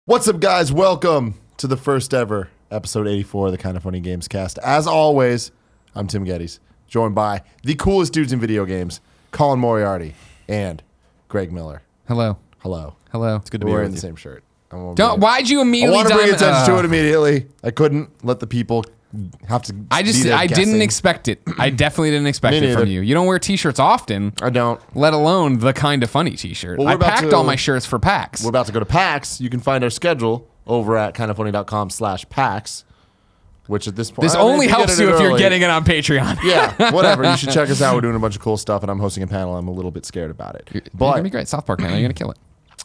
What's up, guys? Welcome to the first ever episode 84 of the Kind of Funny Gamescast. As always, I'm Tim Gettys, joined by the coolest dudes in video games, Colin Moriarty and Greg Miller. Hello. Hello. Hello. It's good to be wearing the same shirt. Why'd you immediately? I want to bring attention to it immediately. I couldn't let the people have to. I didn't expect it. I definitely didn't expect it from you. You don't wear t-shirts often. I don't. Let alone the Kind of Funny t-shirt. Well, I packed all my shirts for PAX. We're about to go to PAX. You can find our schedule over at kindoffunny.com/PAX, which at this point... This only helps you if you're getting it on Patreon. Yeah, whatever. You should check us out. We're doing a bunch of cool stuff, and I'm hosting a panel. I'm a little bit scared about it. You're going to be great. South Park panel. You're going to kill it.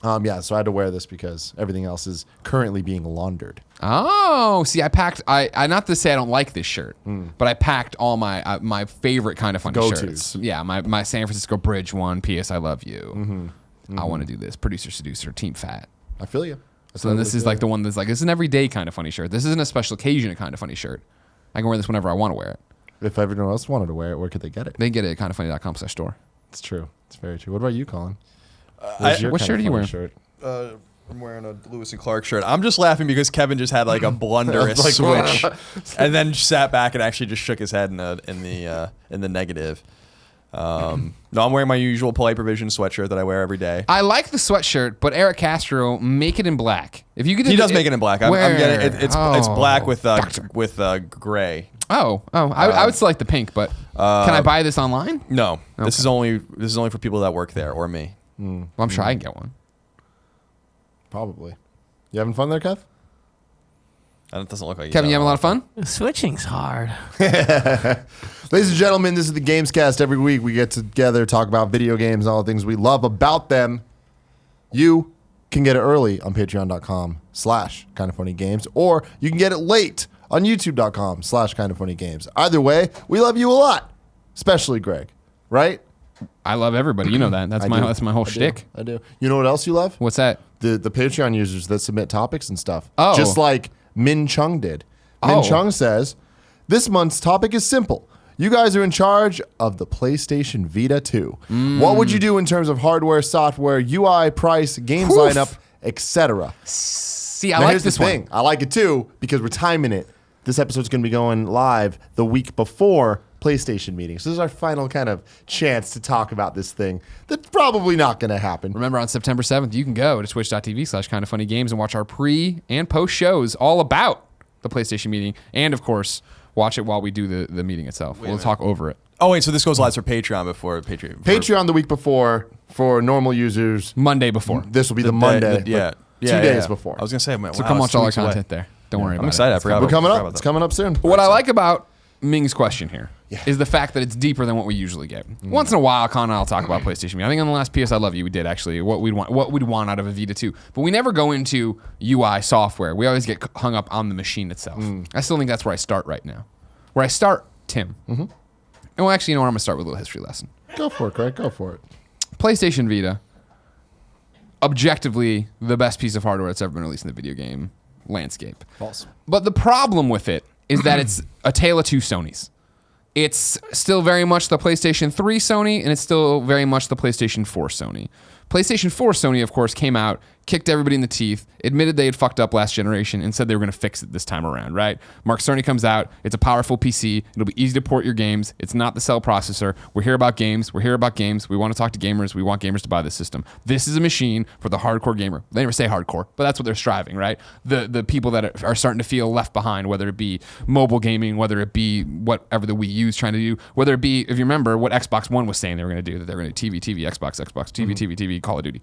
Yeah, so I had to wear this because everything else is currently being laundered. Oh, see, I packed. I not to say I don't like this shirt, but I packed all my my favorite Kind of Funny shirts. Yeah, my San Francisco Bridge one. P.S. I love you. I want to do this. Producer, seducer, team fat. I feel you. So this is like the one that's like, this is an everyday Kind of Funny shirt. This isn't a special occasion Kind of Funny shirt. I can wear this whenever I want to wear it. If everyone else wanted to wear it, where could they get it? They can get it at kindoffunny.com/store. It's true. It's very true. What about you, Colin? What shirt are you wearing? Shirt? I'm wearing a Lewis and Clark shirt. I'm just laughing because Kevin just had like a blunderous switch, and then sat back and actually just shook his head in the negative. No, I'm wearing my usual Polite Provision sweatshirt that I wear every day. I like the sweatshirt, but Eric Castro, make it in black. If you could, he does make it in black. I'm getting it. It's black with gray. I would select the pink, but can I buy this online? No, okay. This is only for people that work there or me. Well, I'm sure I can get one. Probably. You having fun there, Kev? It doesn't look like Kevin, you having a lot of fun? Switching's hard. Ladies and gentlemen, this is the Gamescast. Every week we get together, talk about video games, all the things we love about them. You can get it early on patreon.com/kindoffunnygames, or you can get it late on youtube.com/kindoffunnygames. Either way, we love you a lot, especially Greg, right? I love everybody. You know that. That's my whole shtick. I do. You know what else you love? What's that? The Patreon users that submit topics and stuff. Oh. Just like Min Chung did. Min Chung says, this month's topic is simple. You guys are in charge of the PlayStation Vita 2. What would you do in terms of hardware, software, UI, price, games lineup, etc.? See, I like this one. I like it too because we're timing it. This episode's going to be going live the week before PlayStation meeting. So this is our final kind of chance to talk about this thing that's probably not going to happen. Remember, on September 7th, you can go to twitch.tv/kindoffunnygames and watch our pre and post shows all about the PlayStation meeting. And, of course, watch it while we do the meeting itself. We'll talk over it. Oh, wait, so this goes live for Patreon before Patreon. Patreon the week before for normal users. Monday before. This will be the Monday. 2 days before. I was going to say, so come watch all our content there. Don't worry about it. I'm excited. I forgot. We're coming up. It's coming up soon. What I like about Ming's question here is the fact that it's deeper than what we usually get. Once in a while, Con and I'll talk about PlayStation. I think on the last PS I Love You, we did actually what we'd want out of a Vita 2. But we never go into UI software. We always get hung up on the machine itself. I still think that's where I start right now. Where I start, Tim. And well, actually, you know what? I'm going to start with a little history lesson. Go for it, Craig. Go for it. PlayStation Vita, objectively the best piece of hardware that's ever been released in the video game landscape. False. But the problem with it is that it's a tale of two Sonys. It's still very much the PlayStation 3 Sony, and it's still very much the PlayStation 4 Sony. PlayStation 4 Sony, of course, came out, kicked everybody in the teeth, admitted they had fucked up last generation, and said they were going to fix it this time around, right? Mark Cerny comes out. It's a powerful PC. It'll be easy to port your games. It's not the cell processor. We're here about games. We're here about games. We want to talk to gamers. We want gamers to buy this system. This is a machine for the hardcore gamer. They never say hardcore, but that's what they're striving, right? The people that are starting to feel left behind, whether it be mobile gaming, whether it be whatever the Wii U is trying to do, whether it be, if you remember, what Xbox One was saying they were going to do, that they were going to TV, Xbox, TV, Call of Duty.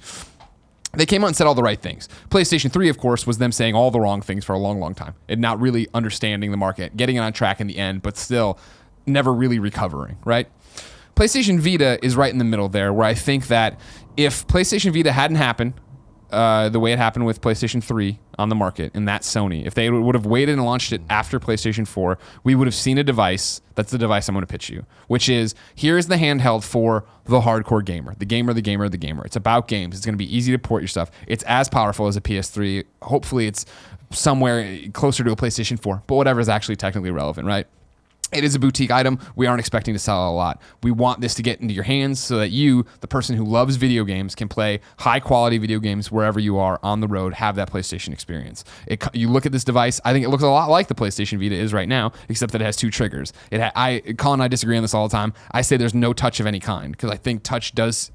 They came out and said all the right things. PlayStation 3, of course, was them saying all the wrong things for a long, long time and not really understanding the market, getting it on track in the end, but still never really recovering, right? PlayStation Vita is right in the middle there, where I think that if PlayStation Vita hadn't happened the way it happened with PlayStation 3 on the market, and that's Sony, if they would have waited and launched it after PlayStation 4, we would have seen a device, that's the device I'm going to pitch you, which is, here's the handheld for the hardcore gamer, the gamer. It's about games. It's going to be easy to port your stuff. It's as powerful as a PS3. Hopefully it's somewhere closer to a PlayStation 4, but whatever is actually technically relevant, right? It is a boutique item. We aren't expecting to sell a lot. We want this to get into your hands so that you, the person who loves video games, can play high quality video games wherever you are on the road, have that PlayStation experience. You look at this device, I think it looks a lot like the PlayStation Vita is right now, except that it has 2 triggers. Colin and I disagree on this all the time. I say there's no touch of any kind because I think touch does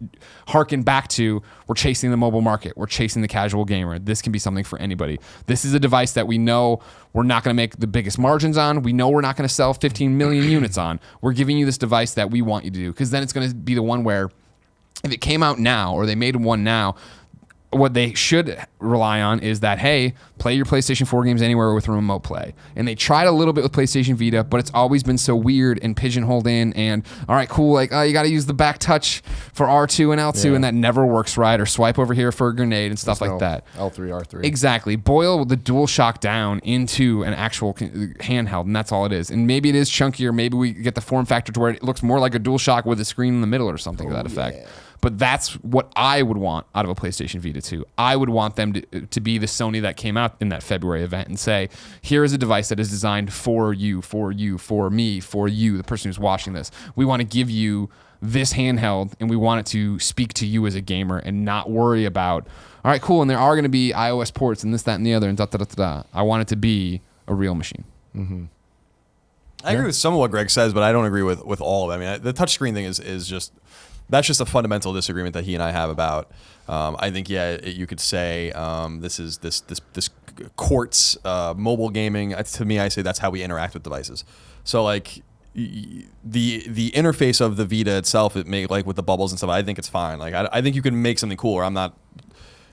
harken back to we're chasing the mobile market. We're chasing the casual gamer. This can be something for anybody. This is a device that we know we're not going to make the biggest margins on. We know we're not going to sell 15 million units on. We're giving you this device that we want you to do, because then it's going to be the one where if it came out now or they made one now, what they should rely on is that, hey, play your PlayStation 4 games anywhere with remote play. And they tried a little bit with PlayStation Vita, but it's always been so weird and pigeonholed in. And all right, cool, like, oh, you got to use the back touch for R2 and L2, and that never works right. Or swipe over here for a grenade and stuff like that. L3, R3. Exactly. Boil the DualShock down into an actual handheld, and that's all it is. And maybe it is chunkier. Maybe we get the form factor to where it looks more like a DualShock with a screen in the middle or something to that effect. But that's what I would want out of a PlayStation Vita 2. I would want them to be the Sony that came out in that February event and say, here is a device that is designed for you, for me, for you, the person who's watching this. We want to give you this handheld, and we want it to speak to you as a gamer and not worry about, all right, cool, and there are going to be iOS ports and this, that, and the other, and da-da-da-da-da. I want it to be a real machine. Mm-hmm. I agree with some of what Greg says, but I don't agree with all of it. I mean, the touchscreen thing is just... That's just a fundamental disagreement that he and I have about. I think, you could say this is this courts mobile gaming. To me, I say that's how we interact with devices. So like the interface of the Vita itself, it may like with the bubbles and stuff. I think it's fine. Like I think you can make something cooler. I'm not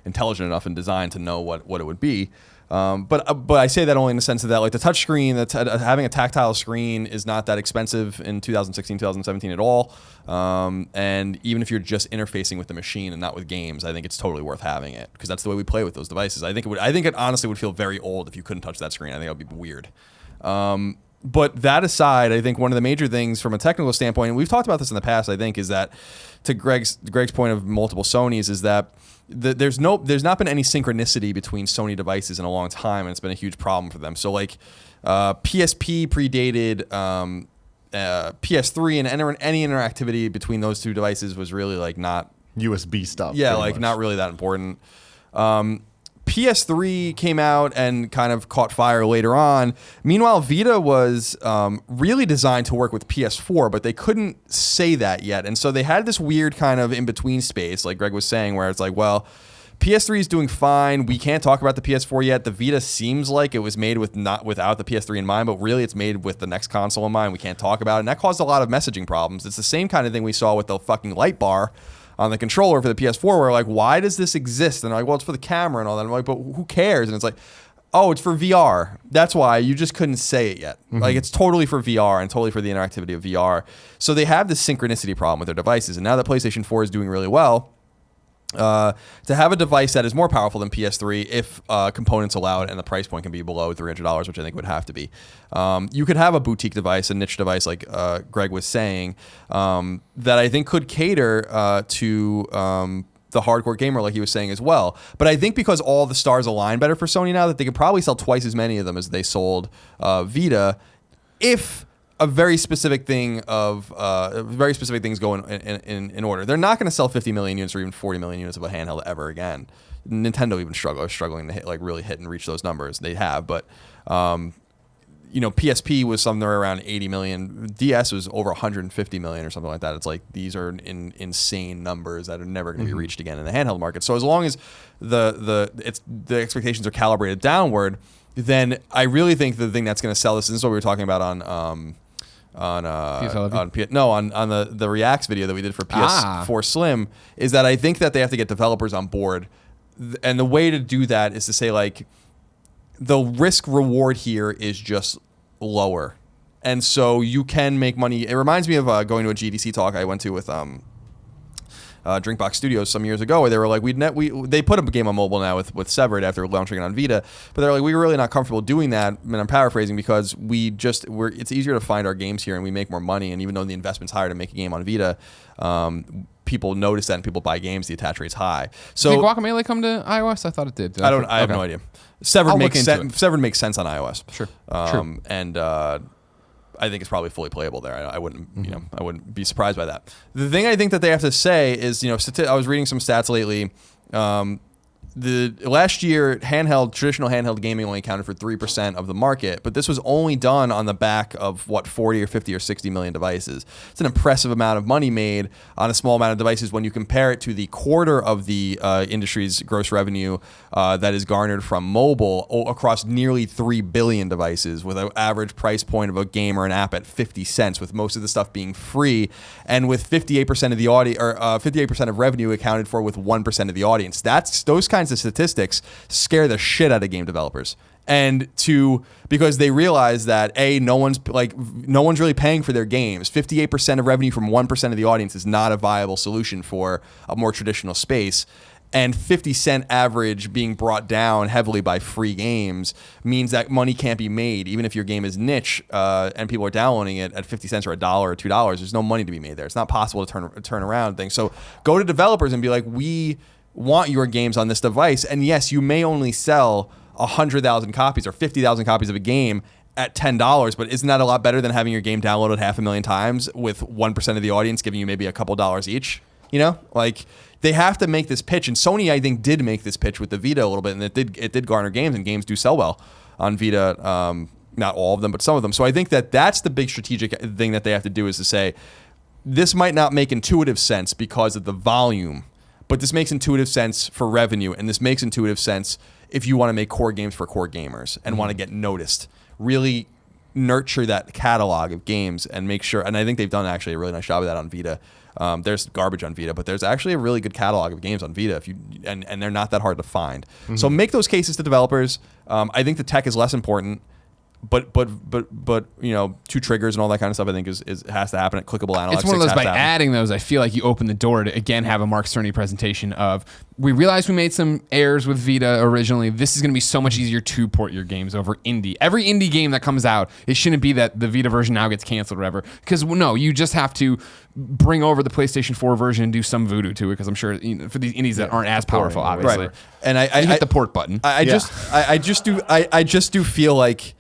intelligent enough in design to know what it would be. But I say that only in the sense of that, like the touch screen, having a tactile screen is not that expensive in 2016, 2017 at all. And even if you're just interfacing with the machine and not with games, I think it's totally worth having it because that's the way we play with those devices. I think it honestly would feel very old if you couldn't touch that screen. I think it would be weird. But that aside, I think one of the major things from a technical standpoint, and we've talked about this in the past, I think, is that to Greg's point of multiple Sonys is that there's not been any synchronicity between Sony devices in a long time, and it's been a huge problem for them. So like PSP predated PS3, and any interactivity between those two devices was really like not USB stuff. Yeah, like much. Not really that important. PS3 came out and kind of caught fire later on. Meanwhile, Vita was really designed to work with PS4, but they couldn't say that yet. And so they had this weird kind of in-between space, like Greg was saying, where it's like, well, PS3 is doing fine. We can't talk about the PS4 yet. The Vita seems like it was made without the PS3 in mind, but really it's made with the next console in mind. We can't talk about it. And that caused a lot of messaging problems. It's the same kind of thing we saw with the fucking light bar on the controller for the PS4, where like, why does this exist? And they're like, well, it's for the camera and all that. I'm like, but who cares? And it's like, oh, it's for VR. That's why you just couldn't say it yet. Mm-hmm. Like it's totally for VR and totally for the interactivity of VR. So they have this synchronicity problem with their devices. And now that PlayStation 4 is doing really well, to have a device that is more powerful than PS3 if components allow it and the price point can be below $300, which I think would have to be. You could have a boutique device, a niche device like Greg was saying, that I think could cater to the hardcore gamer like he was saying as well. But I think because all the stars align better for Sony now, that they could probably sell twice as many of them as they sold Vita if a very specific thing very specific things go in order. They're not going to sell 50 million units or even 40 million units of a handheld ever again. Nintendo even struggling to really hit and reach those numbers. They have, but PSP was somewhere around 80 million. DS was over 150 million or something like that. It's like these are insane numbers that are never going to be reached again in the handheld market. So as long as the expectations are calibrated downward, then I really think the thing that's going to sell this is what we were talking about on the Reacts video that we did for PS4 Slim, is that I think that they have to get developers on board, and the way to do that is to say like the risk reward here is just lower, and so you can make money. It reminds me of going to a GDC talk I went to with Drinkbox Studios some years ago, where they were like, they put a game on mobile now with Severed after launching it on Vita, but they're like, we were really not comfortable doing that. I mean, I'm paraphrasing because it's easier to find our games here and we make more money, and even though the investment's higher to make a game on Vita, people notice that and people buy games, the attach rate's high. So did Guacamelee come to iOS? I thought it did. I have no idea. Severed makes sense on iOS. Sure. And I think it's probably fully playable there. I wouldn't, I wouldn't be surprised by that. The thing I think that they have to say is, I was reading some stats lately. The last year, traditional handheld gaming only accounted for 3% of the market, but this was only done on the back of 40 or 50 or 60 million devices. It's an impressive amount of money made on a small amount of devices when you compare it to the quarter of the industry's gross revenue that is garnered from mobile across nearly 3 billion devices, with an average price point of a game or an app at 50 cents, with most of the stuff being free, and with 58% of the 58% of revenue accounted for with 1% of the audience. Those kinds of statistics scare the shit out of game developers, because they realize that no one's really paying for their games. 58% of revenue from 1% of the audience is not a viable solution for a more traditional space. And 50-cent average being brought down heavily by free games means that money can't be made. Even if your game is niche and people are downloading it at 50 cents or $1 or $2, there's no money to be made there. It's not possible to turn around things. So go to developers and be like, we want your games on this device. And yes, you may only sell 100,000 copies or 50,000 copies of a game at $10, but isn't that a lot better than having your game downloaded 500,000 times with 1% of the audience giving you maybe a couple dollars each? They have to make this pitch, and Sony, I think, did make this pitch with the Vita a little bit, and it did garner games, and games do sell well on Vita. Not all of them, but some of them. So I think that's the big strategic thing that they have to do, is to say, this might not make intuitive sense because of the volume, but this makes intuitive sense for revenue, and this makes intuitive sense if you want to make core games for core gamers and want to get noticed. Really nurture that catalog of games and make sure, and I think they've done actually a really nice job of that on Vita. There's garbage on Vita, but there's actually a really good catalog of games on Vita, and they're not that hard to find. So make those cases to developers. I think the tech is less important. But 2 triggers and all that kind of stuff, I think is has to happen at clickable analog. It's one of those, by adding those, I feel like you open the door to again have a Mark Cerny presentation of, we realized we made some errors with Vita originally. This is going to be so much easier to port your games over indie. Every indie game that comes out, it shouldn't be that the Vita version now gets canceled or whatever. Because no, you just have to bring over the PlayStation 4 version and do some voodoo to it. Because I'm sure for these indies that aren't as powerful, obviously, right. And I hit the port button. I just do feel like,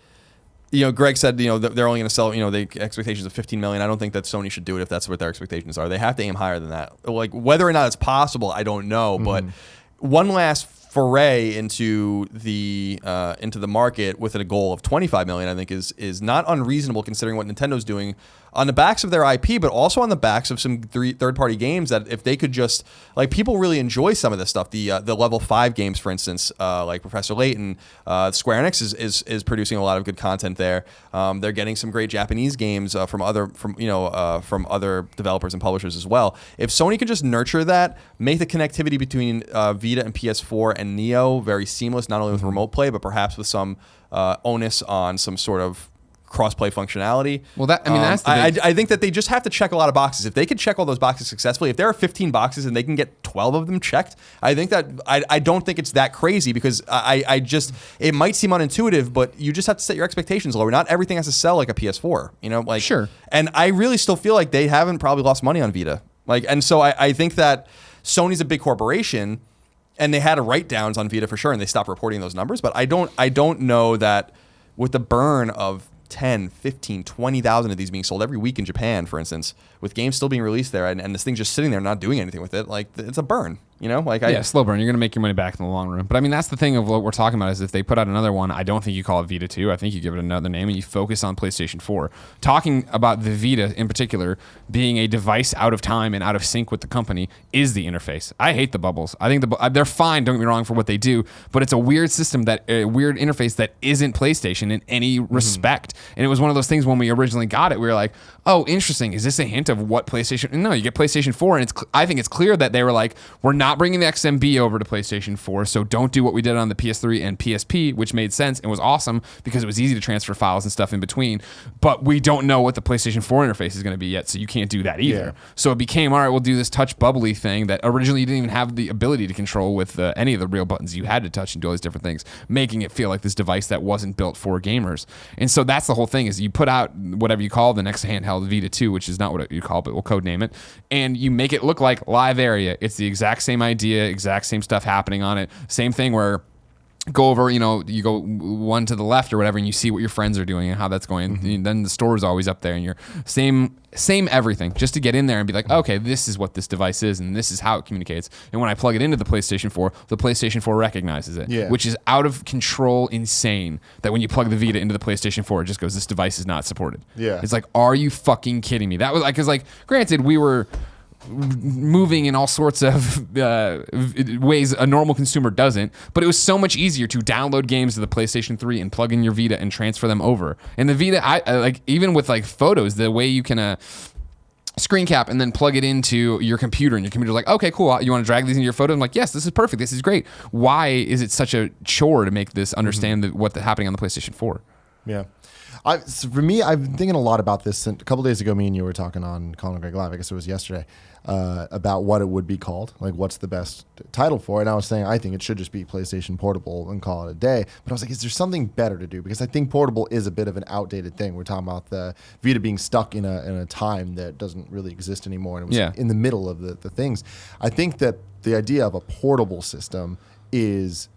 Greg said, they're only going to sell, the expectations of 15 million. I don't think that Sony should do it if that's what their expectations are. They have to aim higher than that. Like, whether or not it's possible, I don't know. But one last foray into the market with a goal of 25 million, I think is not unreasonable, considering what Nintendo's doing on the backs of their IP, but also on the backs of some third-party games that if they could just, people really enjoy some of this stuff. The level 5 games, for instance, like Professor Layton, Square Enix is producing a lot of good content there. They're getting some great Japanese games from other developers and publishers as well. If Sony could just nurture that, make the connectivity between Vita and PS4 and Neo very seamless, not only with remote play, but perhaps with some onus on some sort of cross-play functionality. Well, that's the big... I think that they just have to check a lot of boxes. If they could check all those boxes successfully, if there are 15 boxes and they can get 12 of them checked, I think that I don't think it's that crazy, because it might seem unintuitive, but you just have to set your expectations lower. Not everything has to sell like a PS4, Sure. And I really still feel like they haven't probably lost money on Vita. And so I think that Sony's a big corporation, and they had write-downs on Vita for sure, and they stopped reporting those numbers. But I don't know that with the burn of 10, 15, 20,000 of these being sold every week in Japan, for instance, with games still being released there, and this thing just sitting there not doing anything with it, it's a burn. Slow burn. You're going to make your money back in the long run. But that's the thing of what we're talking about, is if they put out another one, I don't think you call it Vita 2. I think you give it another name and you focus on PlayStation 4. Talking about the Vita in particular being a device out of time and out of sync with the company is the interface. I hate the bubbles. I think they're fine, don't get me wrong, for what they do, but it's a weird system, a weird interface that isn't PlayStation in any respect. And it was one of those things when we originally got it, we were like, oh, interesting. Is this a hint of what PlayStation... No, you get PlayStation 4, and I think it's clear that they were like, we're not bringing the XMB over to PlayStation 4, so don't do what we did on the PS3 and PSP, which made sense and was awesome because it was easy to transfer files and stuff in between, but we don't know what the PlayStation 4 interface is going to be yet, so you can't do that either. Yeah. So it became, all right, we'll do this touch bubbly thing that originally you didn't even have the ability to control with any of the real buttons. You had to touch and do all these different things, making it feel like this device that wasn't built for gamers. And so that's the whole thing, is you put out whatever you call the next handheld, Vita 2, which is not what you call it, but we'll code name it, and you make it look like live area. It's the exact same idea, exact same stuff happening on it. Same thing where go over, you go one to the left or whatever, and you see what your friends are doing and how that's going. And then the store is always up there, and you're same everything, just to get in there and be like, okay, this is what this device is, and this is how it communicates. And when I plug it into the PlayStation 4, the PlayStation 4 recognizes it, which is out of control, insane. That when you plug the Vita into the PlayStation 4, it just goes, this device is not supported. Yeah, it's like, are you fucking kidding me? That was like, because like, granted, we were moving in all sorts of ways a normal consumer doesn't, but it was so much easier to download games to the PlayStation 3 and plug in your Vita and transfer them over. And the Vita, I like, even with like photos, the way you can screen cap and then plug it into your computer, and your computer's like, okay, cool, you want to drag these into your photo? I'm like, yes, this is perfect, this is great. Why is it such a chore to make this understand what's happening on the PlayStation 4? Yeah. So for me, I've been thinking a lot about this. A couple days ago, me and you were talking on Colin and Greg Live, I guess it was yesterday, about what it would be called, like what's the best title for it. And I was saying I think it should just be PlayStation Portable and call it a day. But I was like, is there something better to do? Because I think Portable is a bit of an outdated thing. We're talking about the Vita being stuck in a time that doesn't really exist anymore. And it was in the middle of the things. I think that the idea of a portable system is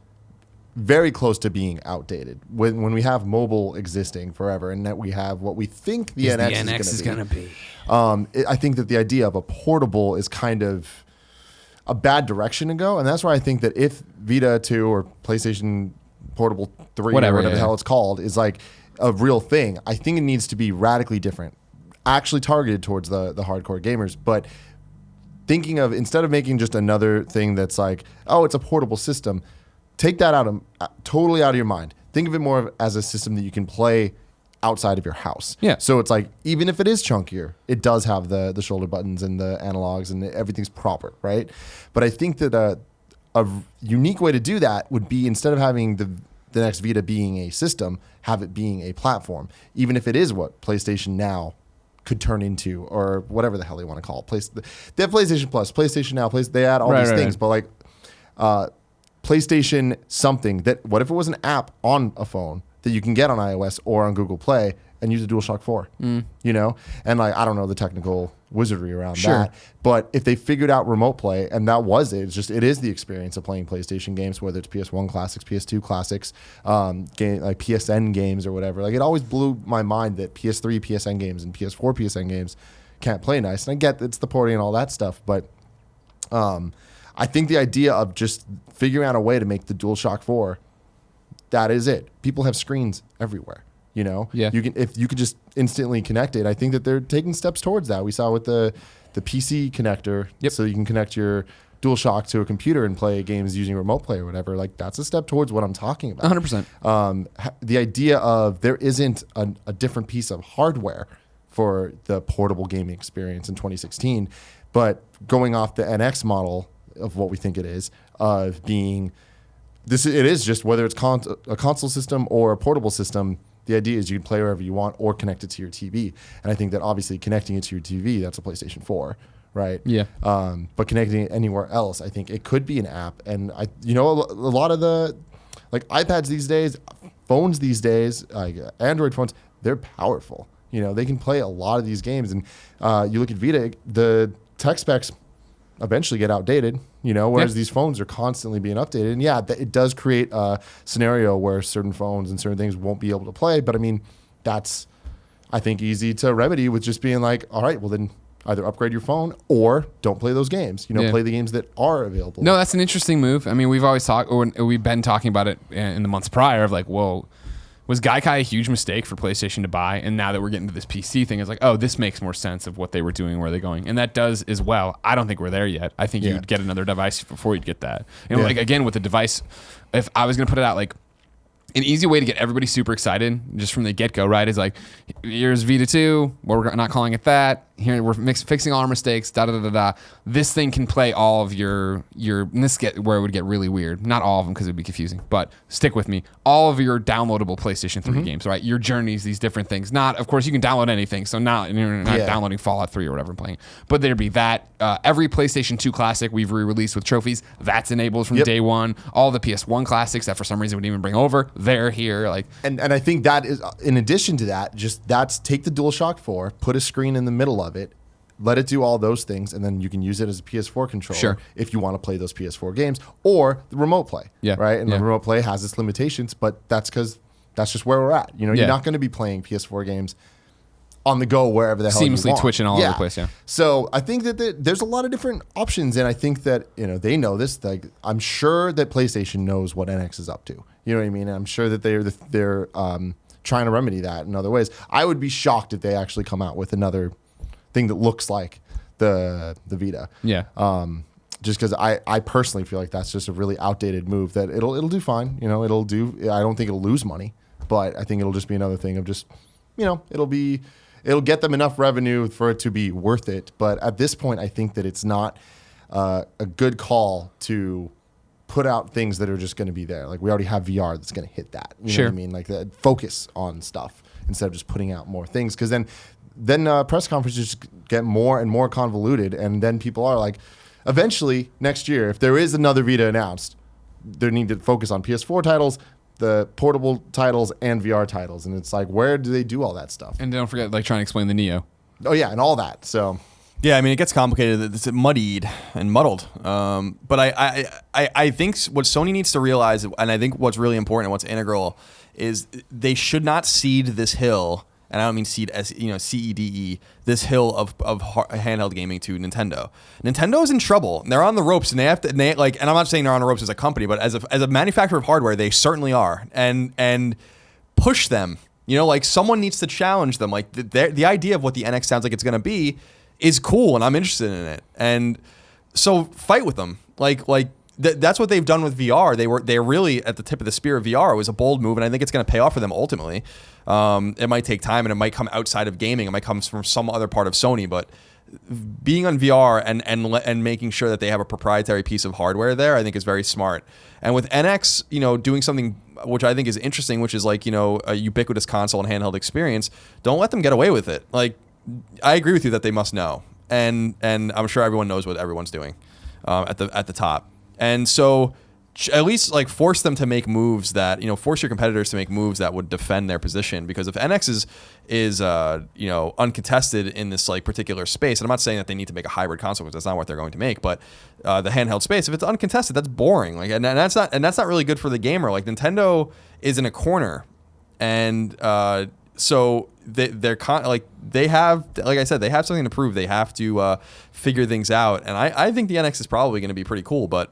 very close to being outdated when we have mobile existing forever, and that we have what we think the NX is going to be. I think that the idea of a portable is kind of a bad direction to go, and that's why I think that if Vita 2 or PlayStation Portable 3 whatever, or whatever the hell it's called is like a real thing, I think it needs to be radically different, actually targeted towards the hardcore gamers, but thinking of, instead of making just another thing that's like, oh, it's a portable system, take that totally out of your mind. Think of it more as a system that you can play outside of your house. Yeah. So it's like, even if it is chunkier, it does have the shoulder buttons and the analogs and everything's proper, right? But I think that a unique way to do that would be, instead of having the next Vita being a system, have it being a platform, even if it is what PlayStation Now could turn into, or whatever the hell they want to call it. They have PlayStation Plus, PlayStation Now, they add all these things, but like PlayStation something that, what if it was an app on a phone that you can get on iOS or on Google Play and use a DualShock 4, and like, I don't know the technical wizardry around that, but if they figured out remote play, and that was it is the experience of playing PlayStation games, whether it's PS1 classics, PS2 classics, like PSN games or whatever. Like, it always blew my mind that PS3 PSN games and PS4 PSN games can't play nice, and I get it's the porting and all that stuff, but I think the idea of just figuring out a way to make the DualShock 4, that is it. People have screens everywhere, Yeah. If you could just instantly connect it, I think that they're taking steps towards that. We saw with the PC connector, so you can connect your DualShock to a computer and play games using remote play or whatever. Like, that's a step towards what I'm talking about. 100%. The idea of there isn't a different piece of hardware for the portable gaming experience in 2016, but going off the NX model of what we think it is, of being this, it is just, whether it's a console system or a portable system, the idea is you can play wherever you want or connect it to your TV. And I think that obviously connecting it to your TV, that's a PlayStation 4, right? Yeah. But connecting it anywhere else, I think it could be an app. And a lot of the, like, iPads these days, phones these days, like Android phones, they're powerful. They can play a lot of these games. And you look at Vita, the tech specs eventually get outdated, whereas these phones are constantly being updated. And it does create a scenario where certain phones and certain things won't be able to play. But I mean, that's, I think, easy to remedy with just being like, all right, well then either upgrade your phone or don't play those games, play the games that are available. No, that's an interesting move. I mean, we've been talking about it in the months prior of like, whoa, was Gaikai a huge mistake for PlayStation to buy? And now that we're getting to this PC thing, it's like, oh, this makes more sense of what they were doing, where they're going. And that does as well. I don't think we're there yet. I think you'd get another device before you'd get that. Like, again, with the device, if I was going to put it out, like, an easy way to get everybody super excited just from the get-go, right, is like, here's Vita 2, we're not calling it that. Here we're fixing all our mistakes, da-da-da-da-da. This thing can play all of your and this get where it would get really weird. Not all of them because it would be confusing, but stick with me. All of your downloadable PlayStation 3 games, right? Your journeys, these different things. Not, of course, you can download anything, so you're not downloading Fallout 3 or whatever I'm playing. But there'd be that. Every PlayStation 2 classic we've re-released with trophies, that's enabled from day one. All the PS1 classics that for some reason we didn't even bring over, they're here. Like, and I think that is, in addition to that, take the DualShock 4, put a screen in the middle of it, let it do all those things, and then you can use it as a PS4 controller if you want to play those PS4 games, or the remote play, right? And the remote play has its limitations, but that's because that's just where we're at. You know, you're not going to be playing PS4 games on the go wherever the hell you want. Seamlessly twitching all over the place, So I think that there's a lot of different options, and I think that, you know, they know this. Like, I'm sure that PlayStation knows what NX is up to. You know what I mean? And I'm sure that they're trying to remedy that in other ways. I would be shocked if they actually come out with another thing that looks like the Vita. Yeah. Just because I personally feel like that's just a really outdated move that it'll do fine. You know, I don't think it'll lose money, but I think it'll just be another thing of just, you know, it'll get them enough revenue for it to be worth it. But at this point, I think that it's not a good call to put out things that are just going to be there. Like, we already have VR that's going to hit that. You know what I mean? Like, focus on stuff instead of just putting out more things. Because then press conferences get more and more convoluted, and then people are like, eventually next year, if there is another Vita announced, they need to focus on PS4 titles, the portable titles, and VR titles. And it's like, where do they do all that stuff? And don't forget, like, trying to explain the Neo. Oh yeah, and all that. So yeah, I mean, it gets complicated. It's muddied and muddled. But I think what Sony needs to realize, and I think what's really important and what's integral, is they should not cede this hill. And I don't mean seed as, you know, CEDE, this hill of handheld gaming to Nintendo. Nintendo is in trouble. They're on the ropes, and and I'm not saying they're on the ropes as a company, but as a manufacturer of hardware, they certainly are. And push them. You know, like, someone needs to challenge them. Like, the idea of what the NX sounds like it's going to be is cool, and I'm interested in it. And so fight with them. That's what they've done with VR. They're really at the tip of the spear of VR. It was a bold move, and I think it's going to pay off for them ultimately. It might take time, and it might come outside of gaming. It might come from some other part of Sony, but being on VR and making sure that they have a proprietary piece of hardware there, I think is very smart. And with NX, you know, doing something which I think is interesting, which is like, you know, a ubiquitous console and handheld experience. Don't let them get away with it. Like, I agree with you that they must know, and I'm sure everyone knows what everyone's doing at the top. And so at least, like, force them to make moves that, you know, force your competitors to make moves that would defend their position. Because if NX is you know, uncontested in this, like, particular space, and I'm not saying that they need to make a hybrid console, because that's not what they're going to make, but the handheld space, if it's uncontested, that's boring. Like, and that's not really good for the gamer. Like, Nintendo is in a corner, and so they have, like I said, they have something to prove. They have to figure things out, and I think the NX is probably going to be pretty cool, but.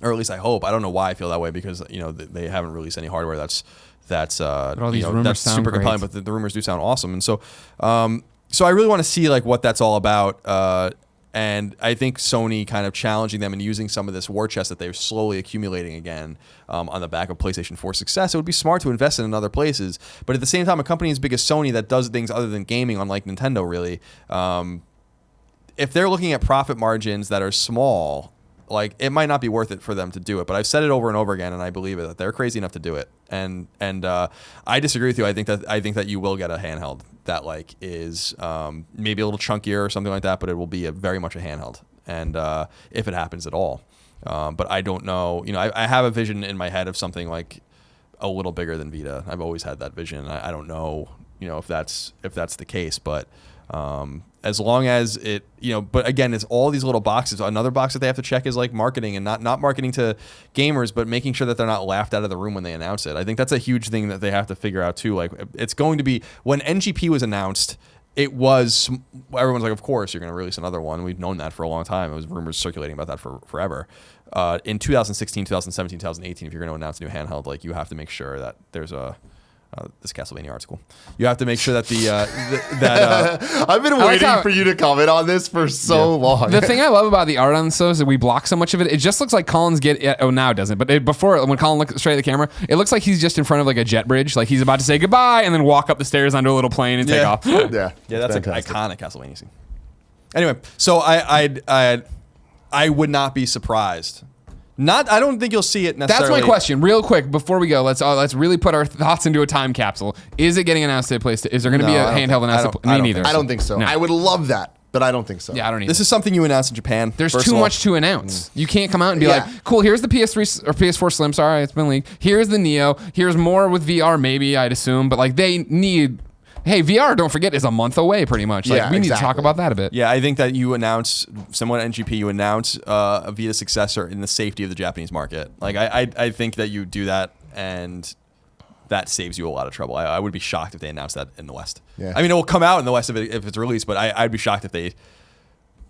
Or at least I hope. I don't know why I feel that way, because, you know, they haven't released any hardware that's all these rumors that's sound super great. compelling, but the rumors do sound awesome. And so I really want to see, like, what that's all about. And I think Sony kind of challenging them and using some of this war chest that they're slowly accumulating again on the back of PlayStation 4 success. It would be smart to invest in other places, but at the same time, a company as big as Sony that does things other than gaming, unlike Nintendo, really, if they're looking at profit margins that are small, like, it might not be worth it for them to do it. But I've said it over and over again, and I believe it, that they're crazy enough to do it. And I disagree with you. I think that you will get a handheld that, like, is maybe a little chunkier or something like that, but it will be very much a handheld. And if it happens at all, but I don't know. You know, I have a vision in my head of something like a little bigger than Vita. I've always had that vision. I don't know, you know, if that's the case, but. As long as it, you know, but again, it's all these little boxes. Another box that they have to check is, like, marketing, and not marketing to gamers, but making sure that they're not laughed out of the room when they announce it. I think that's a huge thing that they have to figure out too. Like, it's going to be, when NGP was announced, everyone's like, of course you're going to release another one. We've known that for a long time. It was rumors circulating about that for forever. In 2016, 2017, 2018, if you're going to announce a new handheld, like, you have to make sure that there's this Castlevania article. You have to make sure that I've been waiting for you to comment on this for so long. The thing I love about the art on this, though, is that we block so much of it. It just looks like Colin's now it doesn't. But before, when Colin looks straight at the camera, it looks like he's just in front of, like, a jet bridge. Like, he's about to say goodbye and then walk up the stairs onto a little plane and take off. Yeah, that's an iconic Castlevania scene. Anyway, so I would not be surprised. I don't think you'll see it necessarily. That's my question. Real quick, before we go, let's really put our thoughts into a time capsule. Is it getting announced at PlayStation? Is there going to be a handheld announced? Me neither. I don't think so. No. I would love that, but I don't think so. Yeah, I don't either. This is something you announced in Japan. There's too much to announce. You can't come out and be like, cool, here's the PS3 or PS4 Slim. Sorry, it's been leaked. Here's the Neo. Here's more with VR, maybe, I'd assume. But, like, they need... Hey, VR, don't forget, is a month away pretty much. Like, Yeah, we need to talk exactly. about that a bit. Yeah, I think that you announce, someone at NGP, you announce a Vita successor in the safety of the Japanese market. Like, I think that you do that, and that saves you a lot of trouble. I would be shocked if they announced that in the West. Yeah. I mean, it will come out in the West if it's released, but I'd be shocked if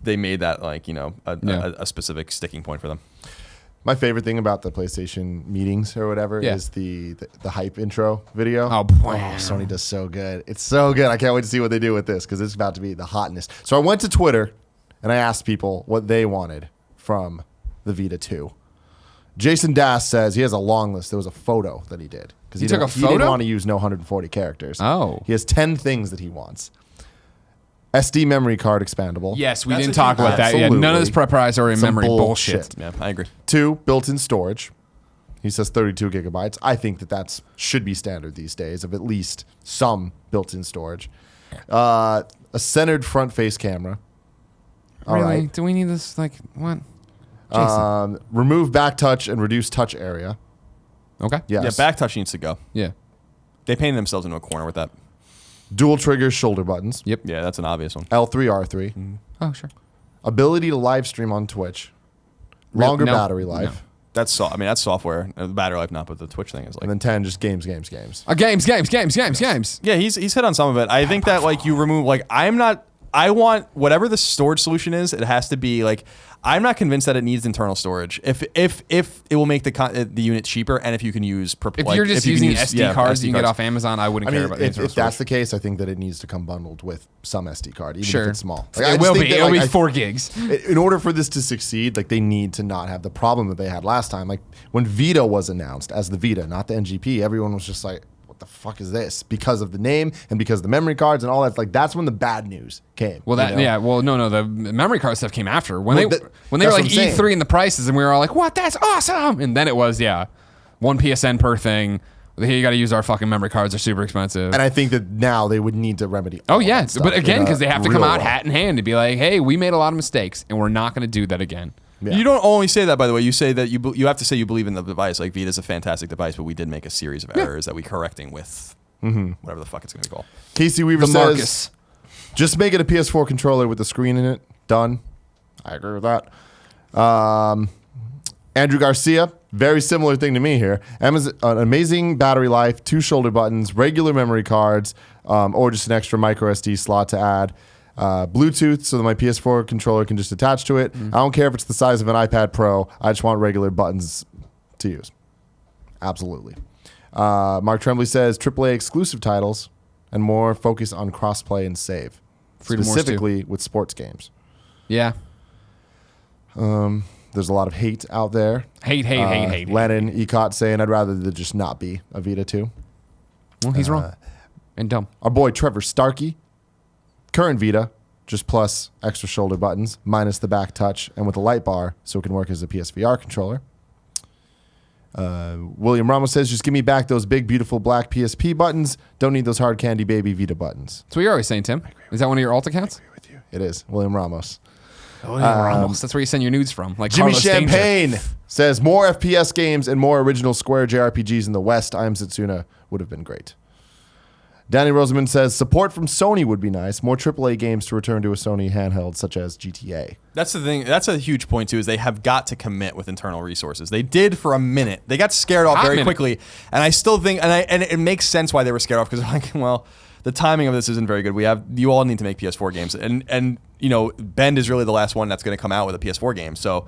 they made that, like, you know, a specific sticking point for them. My favorite thing about the PlayStation meetings or whatever is the hype intro video. Oh, boy. Sony does so good. It's so good. I can't wait to see what they do with this because it's about to be the hotness. So I went to Twitter and I asked people what they wanted from the Vita 2. Jason Dass says he has a long list. There was a photo that he did. Because He took a He didn't photo? want to use no 140 characters. Oh. He has 10 things that he wants. SD memory card expandable. Yes, we That's didn't a talk huge- about that yet. None of this Absolutely. proprietary Some memory bullshit. bullshit. Yeah, I agree. 2, built-in storage. He says 32 gigabytes. I think that should be standard these days of at least some built-in storage. A centered front-face camera. All Really? right. Do we need this? Like, what? Jason. Remove back touch and reduce touch area. Okay. Yes. Yeah, back touch needs to go. Yeah. They painted themselves into a corner with that. Dual trigger shoulder buttons. Yep. Yeah, that's an obvious one. L3, R3. Oh, sure. Ability to live stream on Twitch. Longer No. battery life. No. That's that's software. The battery life, not, but the Twitch thing is like. And then 10, just games. Games. Yeah, he's hit on some of it. I think that like you remove like I want whatever the storage solution is. It has to be like I'm not convinced that it needs internal storage. If it will make the unit cheaper, and if you can use If you're just using SD cards you can get off Amazon, I wouldn't I care mean, about the if internal that's storage. the case, I think that it needs to come bundled with some SD card, even Sure. if it's small. Like, I It just will think be. that, It'll like, be 4 gigs. In order for this to succeed, like they need to not have the problem that they had last time. Like when Vita was announced as the Vita, not the NGP, everyone was just like, "What the fuck is this?" Because of the name and because of the memory cards and all that. Like that's when the bad news came. Well, that you know? yeah. Well, no. The memory card stuff came after when Well, they that- were that's like what I'm saying. E3 and the prices, and we were all like, "What? That's awesome!" And then it was one PSN per thing. Hey, you got to use our fucking memory cards. They're super expensive. And I think that now they would need to remedy. Oh all yeah, that stuff but again, in a because they have to come real out way. hat in hand to be like, "Hey, we made a lot of mistakes, and we're not going to do that again." Yeah. You don't only say that, by the way. You say that you have to say you believe in the device. Like Vita's a fantastic device, but we did make a series of errors that we're correcting with whatever the fuck it's going to be called. Casey Weaver The says, Marcus. just make it a PS4 controller with the screen in it. Done. I agree with that. Andrew Garcia, very similar thing to me here. Amazon, an amazing battery life, 2 shoulder buttons, regular memory cards, or just an extra micro SD slot to add. Bluetooth so that my PS4 controller can just attach to it. I don't care if it's the size of an iPad Pro. I just want regular buttons to use. Absolutely. Mark Tremblay says AAA exclusive titles and more focus on crossplay and save, Freedom Wars 2. specifically with sports games. Yeah, There's a lot of hate out there. hate. Lennon, Ecot saying I'd rather there just not be a Vita 2. Well, he's wrong and dumb. Our boy Trevor Starkey, current Vita, just plus extra shoulder buttons, minus the back touch, and with a light bar so it can work as a PSVR controller. William Ramos says, just give me back those big, beautiful black PSP buttons. Don't need those hard candy baby Vita buttons. That's what you're always saying, Tim. Is that one of your alt accounts? With you. It is. William Ramos. Ramos. That's where you send your nudes from. Like Jimmy Carlos Danger. Champagne says, more FPS games and more original Square JRPGs in the West. I Am Setsuna would have been great. Danny Rosamond says, support from Sony would be nice. More AAA games to return to a Sony handheld, such as GTA. That's the thing. That's a huge point too. Is they have got to commit with internal resources. They did for a minute. They got scared off Hot very minute. quickly, and I still think, and it makes sense why they were scared off because they're like, well, the timing of this isn't very good. You all need to make PS4 games, and you know, Bend is really the last one that's going to come out with a PS4 game. So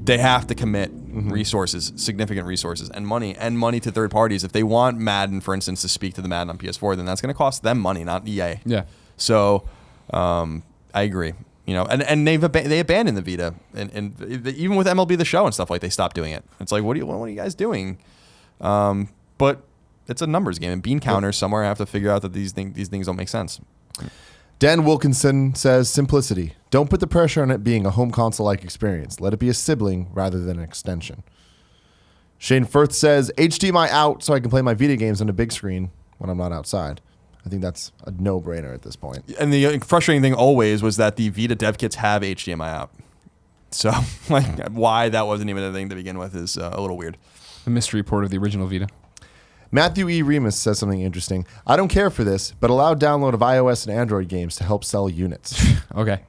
they have to commit resources, significant resources, and money to third parties. If they want Madden, for instance, to speak to the Madden on PS4, then that's going to cost them money, not EA. Yeah. So I agree. You know, and they abandoned the Vita, and even with MLB The Show and stuff, like they stopped doing it. It's like, what are you guys doing? But it's a numbers game, and bean counters somewhere have to figure out that these things don't make sense. Dan Wilkinson says, simplicity. Don't put the pressure on it being a home console-like experience. Let it be a sibling rather than an extension. Shane Firth says, HDMI out so I can play my Vita games on a big screen when I'm not outside. I think that's a no-brainer at this point. And the frustrating thing always was that the Vita dev kits have HDMI out. So, like, why that wasn't even a thing to begin with is a little weird. The mystery report of the original Vita. Matthew E. Remus says something interesting. I don't care for this, but allow download of iOS and Android games to help sell units. Okay.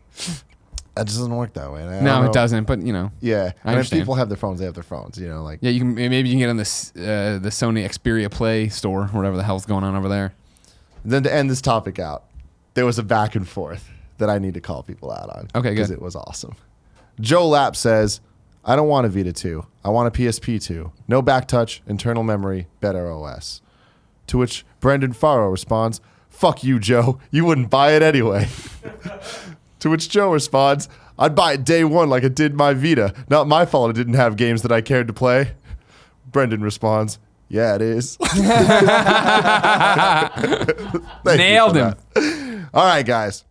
That just doesn't work that way. I No, don't know. it doesn't. But Yeah, I and if understand. people have their phones, they have their phones. Like Yeah, you can maybe you can get on this the Sony Xperia Play store, whatever the hell's going on over there. Then to end this topic out, there was a back and forth that I need to call people out on. Okay, good. Because it was awesome. Joe Lapp says, I don't want a Vita 2. I want a PSP 2. No back touch, internal memory, better OS. To which Brendan Farrow responds, fuck you, Joe. You wouldn't buy it anyway. To which Joe responds, I'd buy it day one like it did my Vita. Not my fault it didn't have games that I cared to play. Brendan responds, yeah, it is. Nailed him. All right, guys.